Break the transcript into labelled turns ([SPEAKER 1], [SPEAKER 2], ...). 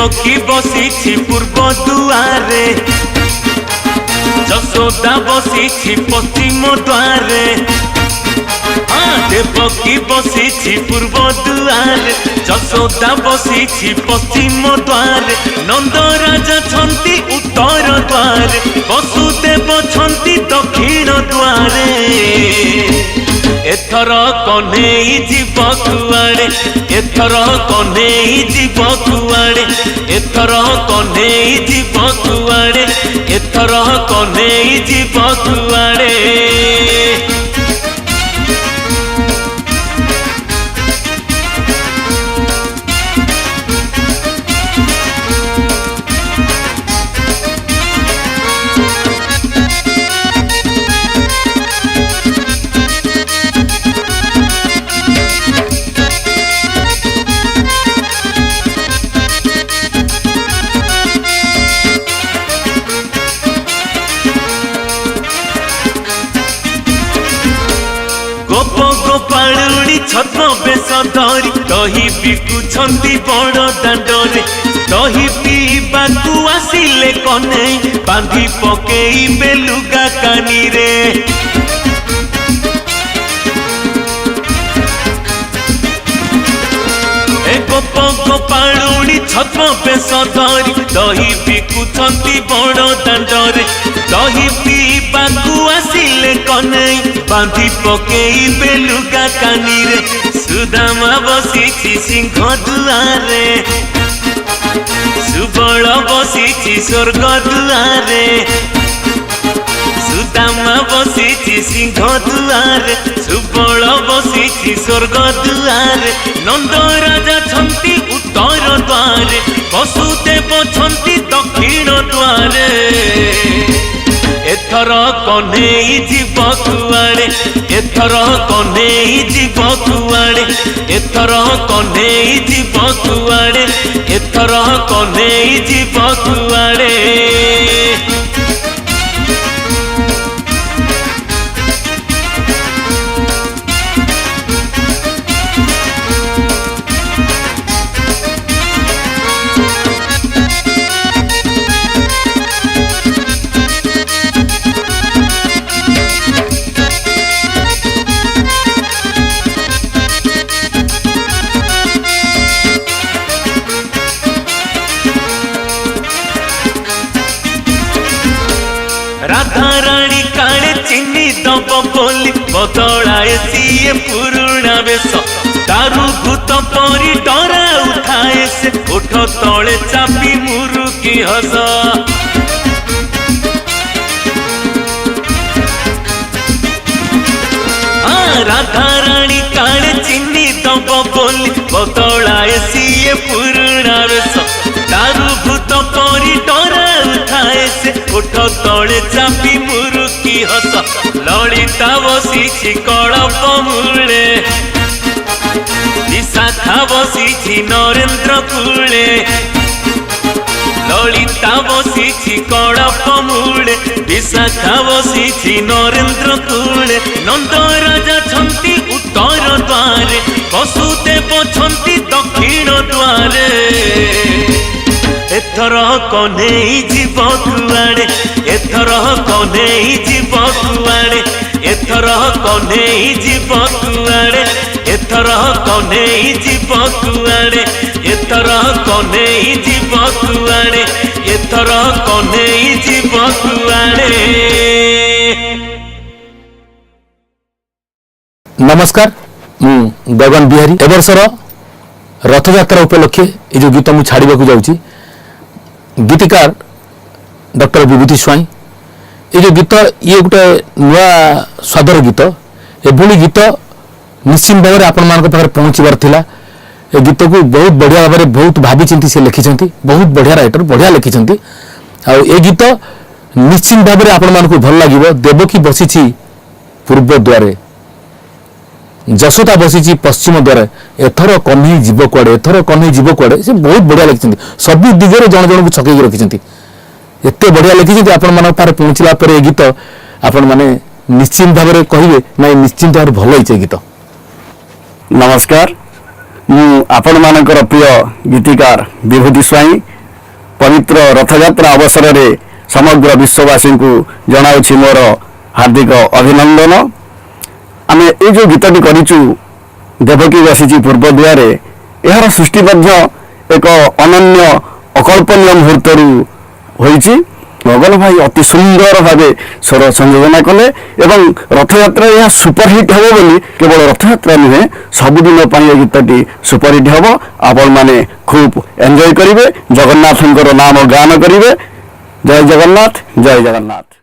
[SPEAKER 1] देवकी बसी पूर्व दुआरे जशोदा बसी पश्चिम द्वारे देवकी बसी पूर्व दुआरे जशोदा बसी पश्चिम द्वारे नंद राजा छंती उत्तर द्वारे वसुदेव छंती दक्षिण द्वारे एथर कन्हई जीव कुआड़े एथर कन्हई जीव कुआड़े एथर कन्हई जीव कुआड़े एथर कन्हई जीव कुआड़े छद्म बेश धरी दही बिकुछंती बड़ दांडरे दही पीबाकू आसिले कन्हई बांधी पकेइबे लुगा कानी रे गोप गोपाळुणी छद्म बेश धरी दही बिकुछंती बड़ दांडरे दही पीबाकू आसिले कन्हई बांधी पकेइबे लुगा कानी रे सुदामा बसी सिंह दुआरे सुबल बसी स्वर्ग दुआरे सुदामा बसी सिंह दुआरे सुबल बसी स्वर्ग दुआरे नंद राजा छंती उत्तर द्वारे वसुदेव छंती दक्षिण द्वारे एथर कन्हई जीव कुआड़े एथर कन्हई जीव कुआड़े एथर कन्हई जीव कुआड़े एथर कन्हई जीव कुआड़े राधा रानी काले चिन्नी दब बोली बदलाए सीए पुरुणा बेश दारू भूत परी डरा उठाए से उठ तले चापी मुरुकी हस राधा रानी काले चिन्नी दब बोली बदलाए सीए पुरुणा बेश दारू भूत परी डरा उठाए से उठ तले चापी मुरुकी हस ललिता बसी कड़प मूले विशाखा बसी नरेंद्र कूले ललिता बसी कड़प मूले विशाखा बसी नरेंद्र कूले नंद राजा छंती उत्तर द्वारे वसुदेव छंती दक्षिण द्वारे एथर कन्हई जीव कुआड़े एथर कन्हई जीव कुआड़े एथर कन्हई जीव कुआड़े एथर कन्हई जीव कुआड़े एथर कन्हई जीव कुआड़े एथर कन्हई जीव कुआड़े।
[SPEAKER 2] नमस्कार मु गगन बिहारी एबर्षर रथयात्रा उपलक्षे ये जो गीत मुझे छाड़क जाऊँगी गीतिकार डॉक्टर विभूति स्वाई ये जो गीत ये गोटे नुआ स्वादर गीत एभली गीत निश्चित भाव में आपण मान पाखे पहुँचबार थिला ए गीत को बहुत बढ़िया भाव में बहुत भावी चिंती से लिखिं बहुत बढ़िया राइटर बढ़िया लिखिं आ गीत निश्चित भाव में आपण मान भल लगे देवकी बसी पूर्व द्वारे जशोदा बसी पश्चिम द्वारा एथर कन्हई जीव कुआड़े एथर कन्हई जीव कुआड़े से बहुत बढ़िया लिखिं सब दिगरे जन जन को छकई रखिंट एत बढ़िया लिखिं आपण मान पारे पहुँचला गीत आपण मैंने निश्चित भाव में कहे ना निश्चित भाव भल गीत।
[SPEAKER 3] नमस्कार आपण मानकर प्रिय गीतिकार विभूति स्वाई पवित्र रथयात्रा अवसर में समग्र विश्ववासी को जनाऊँ मोर हार्दिक अभिनंदन। आम ये जो गीतटी करूँ देवकी बसी पूर्व दुआरे यार सृष्टि एक अनन्य अकल्पनीय मुहूर्त होइछि। गगन भाई अति सुंदर भाव स्वर संयोजन कले एवं रथयात्रा यह सुपरहिट हम बोली केवल रथयात्रा नुहे सबुदिन ये गीतटी सुपरहिट हम। आपण मैंने खूब एंजॉय करेंगे, जगन्नाथ नाम गान करेंगे। जय जगन्नाथ, जय जगन्नाथ।